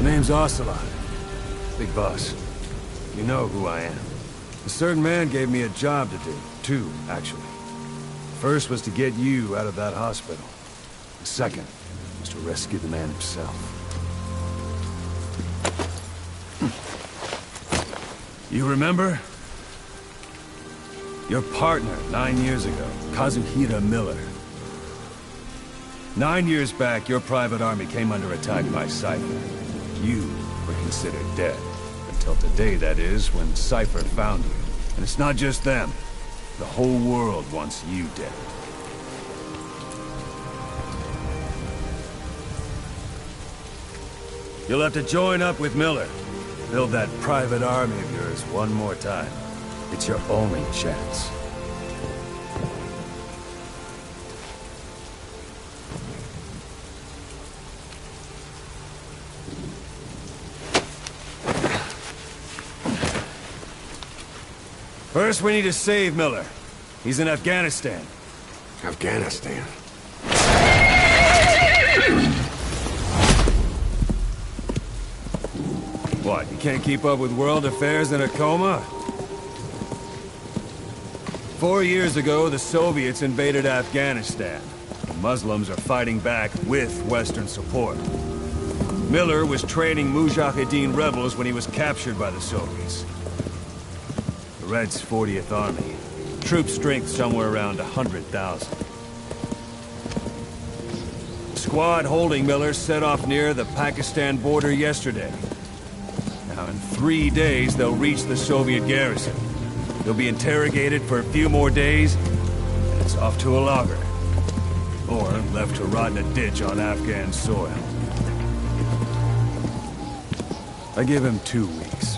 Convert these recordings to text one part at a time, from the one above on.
My name's Ocelot. Big boss. You know who I am. A certain man gave me a job to do. Two, actually. First was to get you out of that hospital. The second was to rescue the man himself. You remember? Your partner 9 years ago, Kazuhira Miller. 9 years back, your private army came under attack by Cypher. You were considered dead. Until today, that is, when Cypher found you. And it's not just them. The whole world wants you dead. You'll have to join up with Miller. Build that private army of yours one more time. It's your only chance. First, we need to save Miller. He's in Afghanistan. Afghanistan? What, you can't keep up with world affairs in a coma? 4 years ago, the Soviets invaded Afghanistan. The Muslims are fighting back with Western support. Miller was training Mujahideen rebels when he was captured by the Soviets. The Reds' 40th Army. Troop strength somewhere around 100,000. The squad holding Miller set off near the Pakistan border yesterday. Now, in 3 days, they'll reach the Soviet garrison. They'll be interrogated for a few more days, and it's off to a lager. Or left to rot in a ditch on Afghan soil. I give him 2 weeks.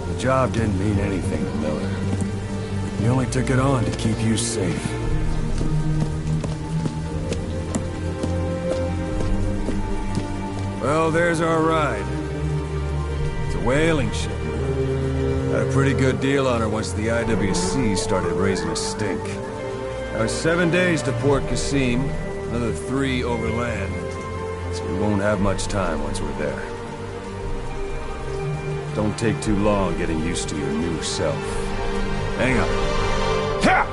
The job didn't mean anything to Miller. He only took it on to keep you safe. Well, there's our ride. It's a whaling ship. Had a pretty good deal on her once the IWC started raising a stink. Now it's 7 days to Port Qasim, another 3 overland. So we won't have much time once we're there. Don't take too long getting used to your new self. Hang on. Ha!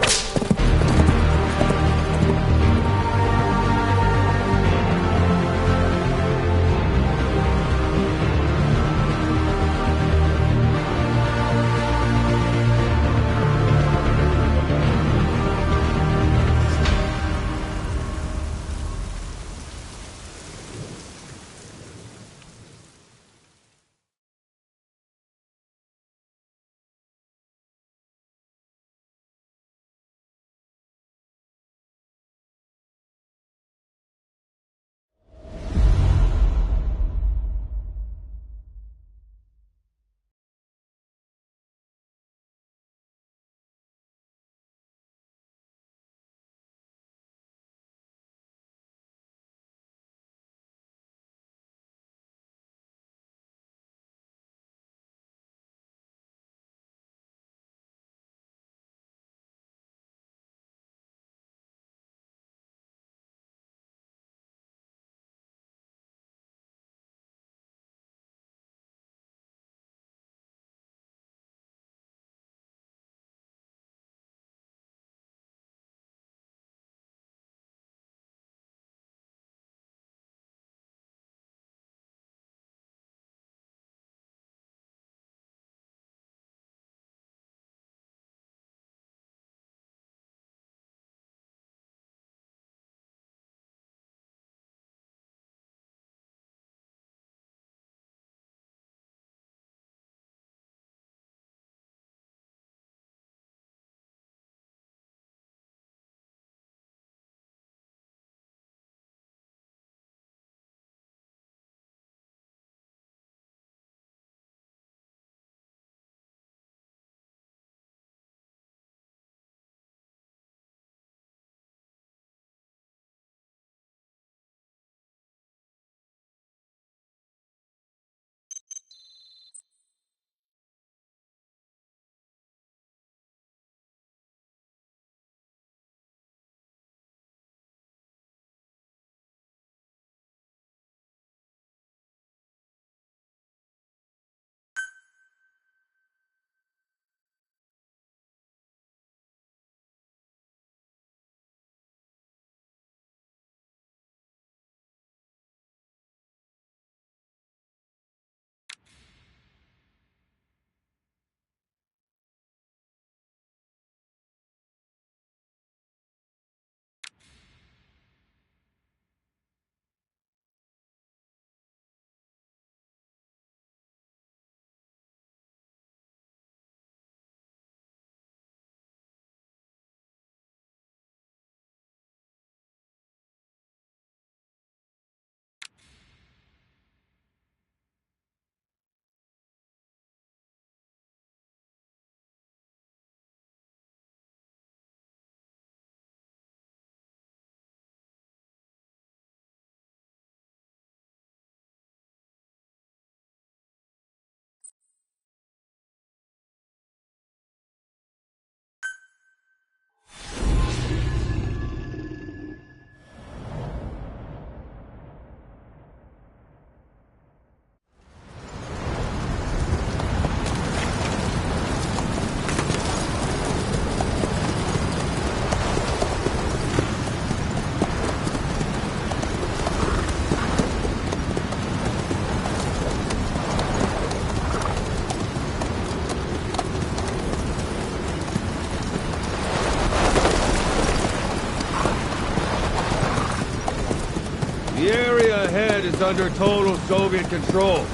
The area ahead is under total Soviet control.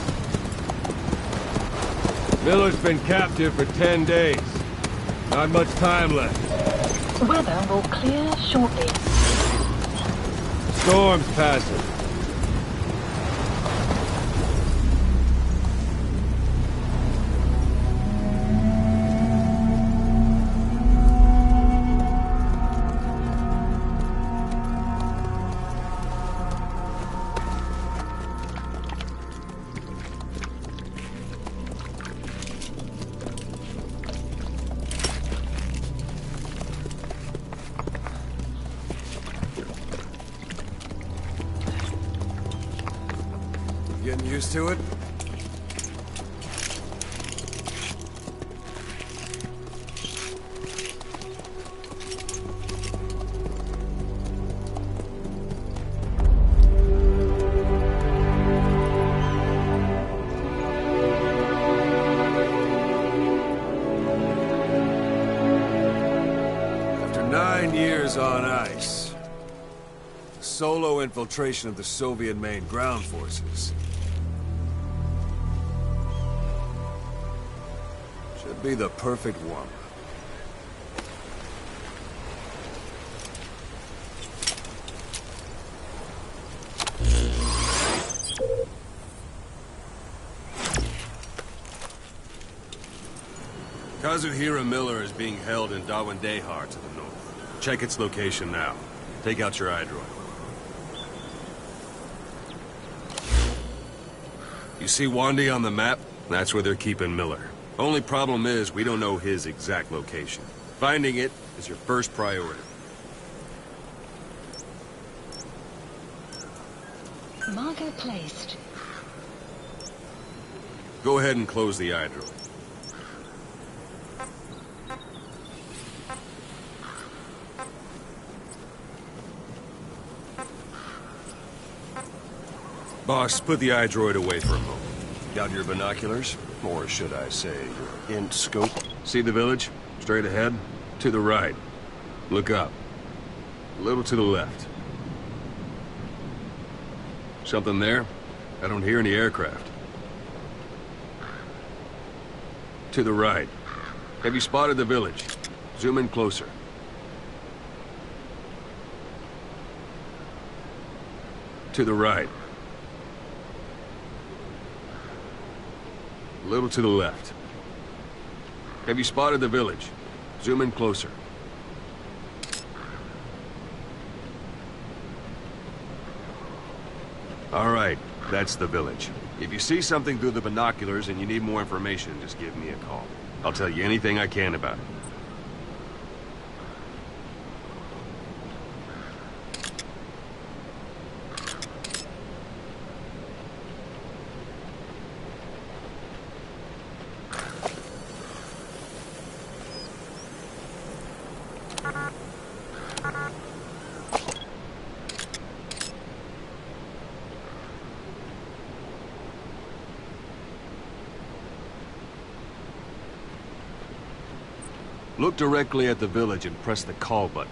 Miller's been captive for 10 days. Not much time left. Weather will clear shortly. Storm's passing. Getting used to it? After 9 years on ice, solo infiltration of the Soviet main ground forces should be the perfect one. Kazuhira Miller is being held in Dawandehar to the north. Check its location now. Take out your iDroid. You see Wandi on the map? That's where they're keeping Miller. Only problem is, we don't know his exact location. Finding it is your first priority. Marker placed. Go ahead and close the iDroid. Boss, put the iDroid away for a moment. Got your binoculars? Or should I say, your int scope? See the village? Straight ahead? To the right. Look up. A little to the left. Something there? I don't hear any aircraft. To the right. Have you spotted the village? Zoom in closer. To the right. A little to the left. Have you spotted the village? Zoom in closer. All right, that's the village. If you see something through the binoculars and you need more information, just give me a call. I'll tell you anything I can about it. Look directly at the village and press the call button.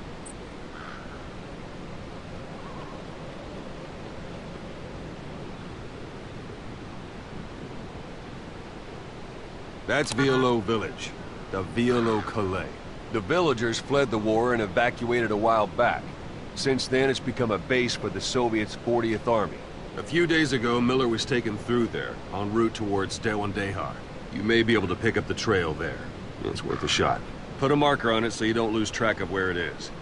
That's Violo Village, the Violo Calais. The villagers fled the war and evacuated a while back. Since then, it's become a base for the Soviets' 40th Army. A few days ago, Miller was taken through there, en route towards Dawandehar. You may be able to pick up the trail there. It's worth a shot. Put a marker on it so you don't lose track of where it is.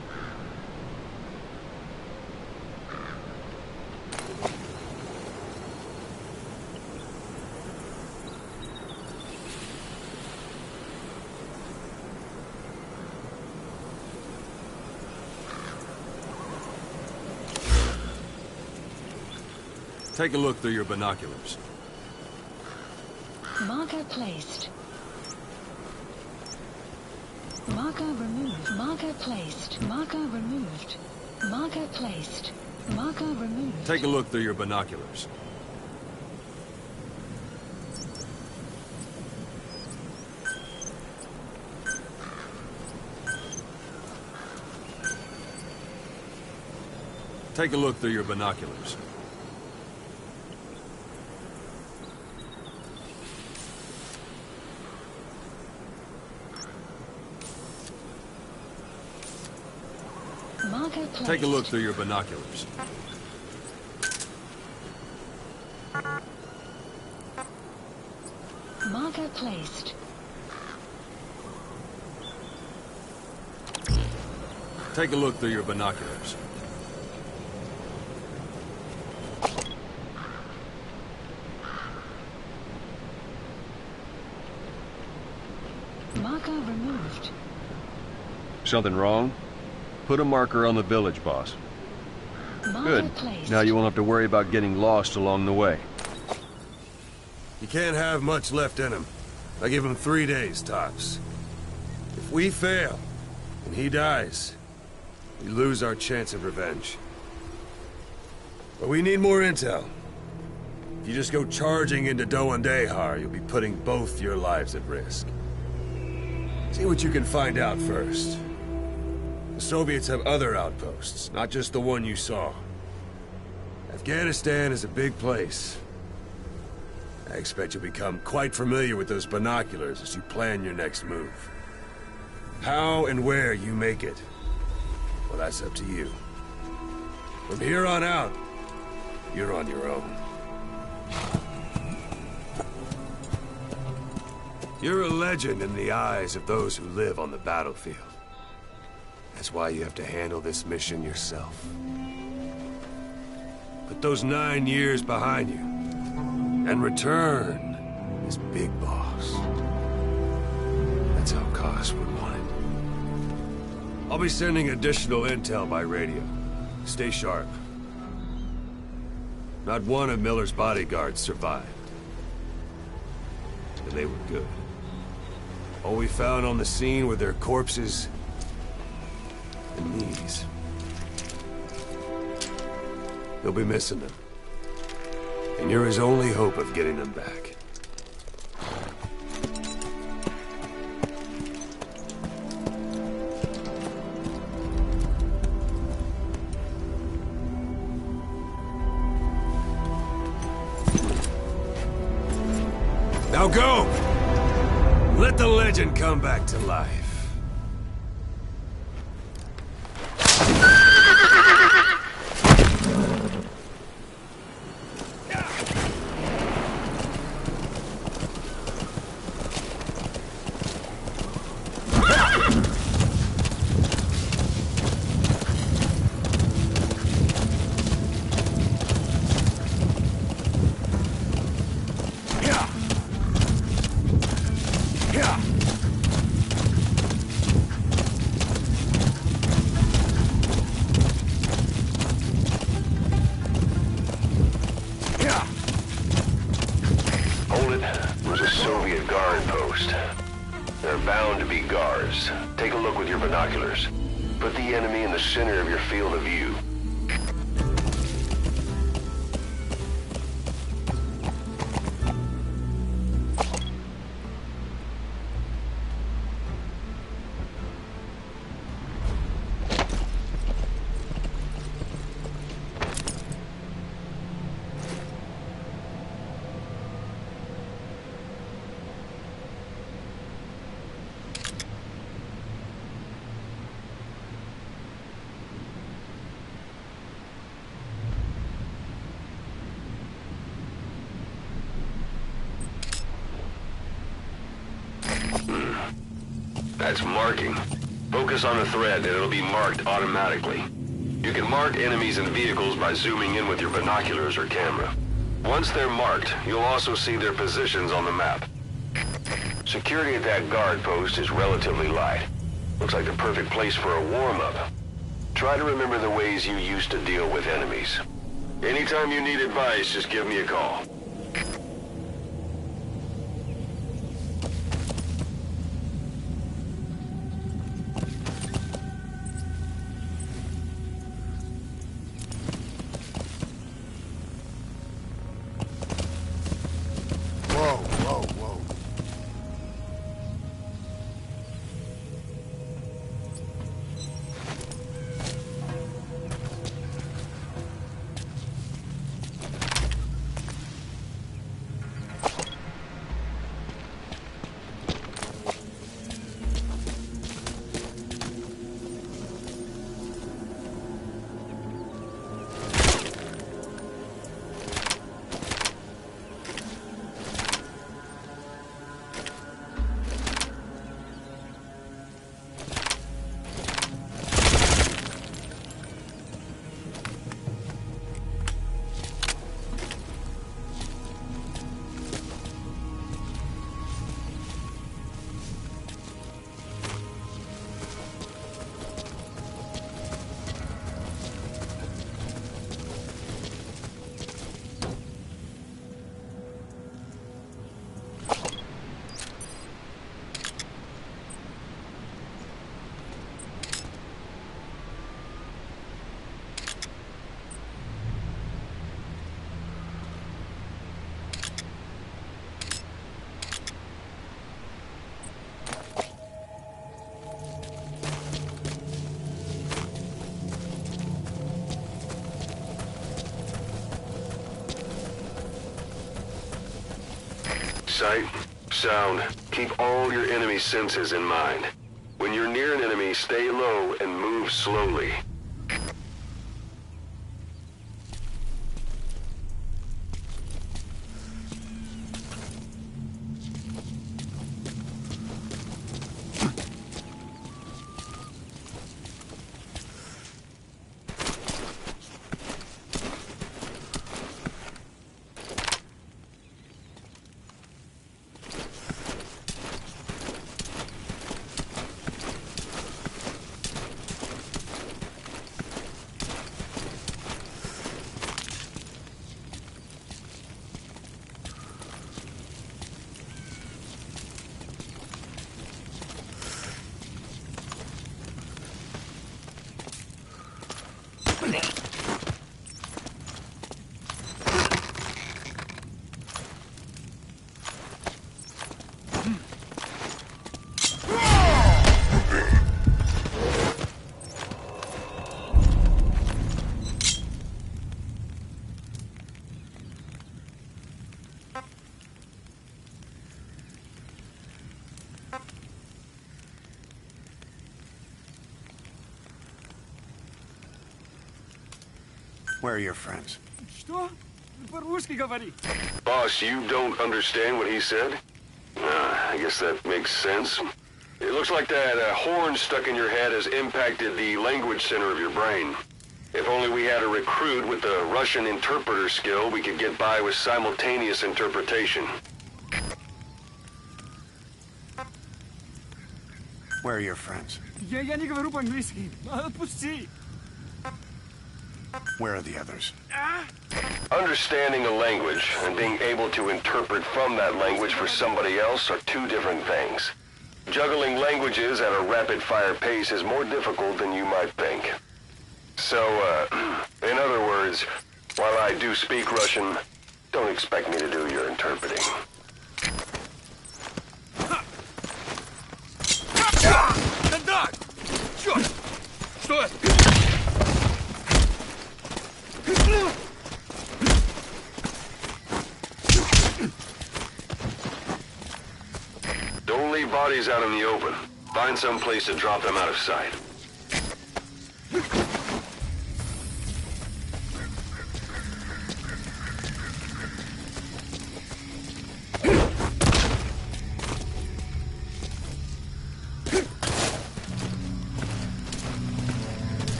Take a look through your binoculars. Marker placed. Marker removed. Marker placed. Marker removed. Marker placed. Marker removed. Take a look through your binoculars. Take a look through your binoculars. Marker placed. Take a look through your binoculars. Marker placed. Take a look through your binoculars. Marker removed. Something wrong? Put a marker on the village, boss. Marker Good. placed. Now you won't have to worry about getting lost along the way. He can't have much left in him. I give him 3 days, tops. If we fail, and he dies, we lose our chance of revenge. But we need more intel. If you just go charging into Doandehar, you'll be putting both your lives at risk. See what you can find out first. The Soviets have other outposts, not just the one you saw. Afghanistan is a big place. I expect you'll become quite familiar with those binoculars as you plan your next move. How and where you make it, well, that's up to you. From here on out, you're on your own. You're a legend in the eyes of those who live on the battlefield. That's why you have to handle this mission yourself. Put those 9 years behind you, and return as Big Boss. That's how Koss would want it. I'll be sending additional intel by radio. Stay sharp. Not one of Miller's bodyguards survived. And they were good. All we found on the scene were their corpses and knees. They'll be missing them. And you're his only hope of getting them back. Now go! Let the legend come back to life. Take a look with your binoculars. Put the enemy in the center of your field of view. That's marking. Focus on the thread and it'll be marked automatically. You can mark enemies and vehicles by zooming in with your binoculars or camera. Once they're marked, you'll also see their positions on the map. Security at that guard post is relatively light. Looks like the perfect place for a warm-up. Try to remember the ways you used to deal with enemies. Anytime you need advice, just give me a call. sight, sound. Keep all your enemy senses in mind. When you're near an enemy, stay low and move slowly. Where are your friends? Что? По-русски говори. Boss, you don't understand what he said? I guess that makes sense. It looks like that horn stuck in your head has impacted the language center of your brain. If only we had a recruit with the Russian interpreter skill, we could get by with simultaneous interpretation. Where are your friends? Я не говорю по-английски. Отпусти. Where are the others? Understanding a language and being able to interpret from that language for somebody else are two different things. Juggling languages at a rapid-fire pace is more difficult than you might think. So, in other words, while I do speak Russian, don't expect me to do your interpreting. Контакт! Черт! Что это? Don't leave bodies out in the open. Find some place to drop them out of sight.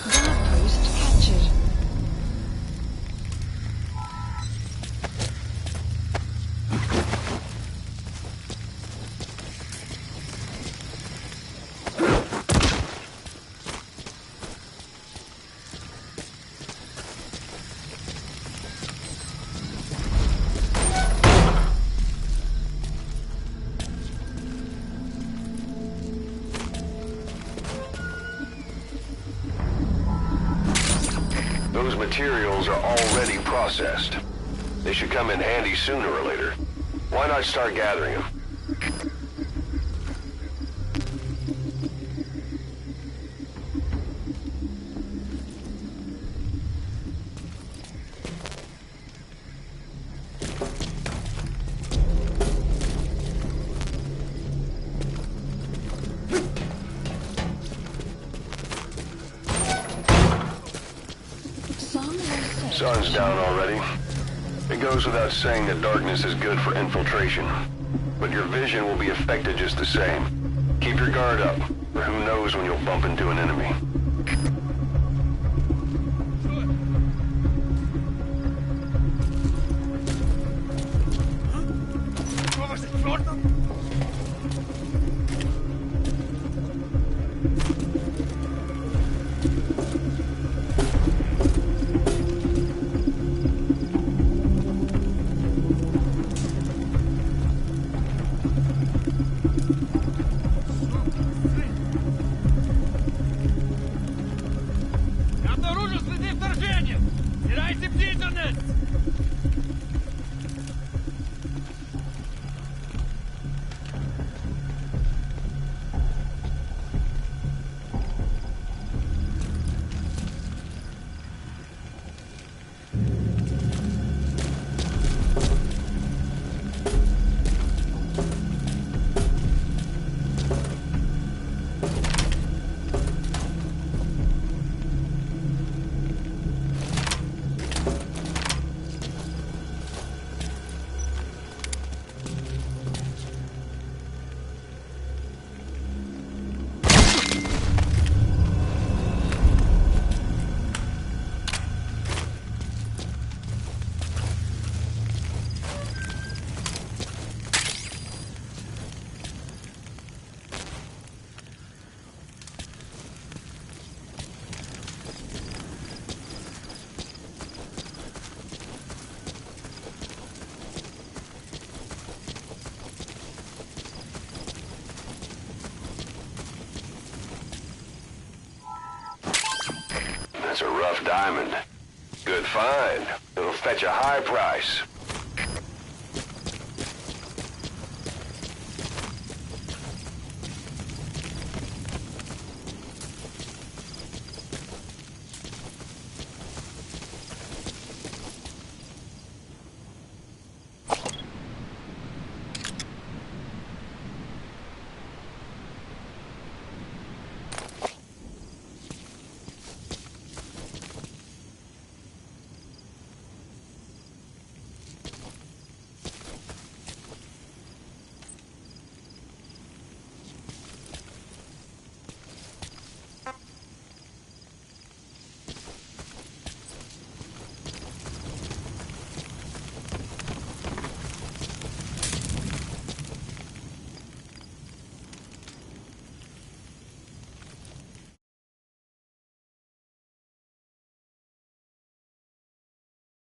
Guardpost captured. Those materials are already processed. They should come in handy sooner or later. Why not start gathering them? Sun's down already. It goes without saying that darkness is good for infiltration. But your vision will be affected just the same. Keep your guard up, or who knows when you'll bump into an enemy. Кидайте бдительность! That's a rough diamond. Good find. It'll fetch a high price.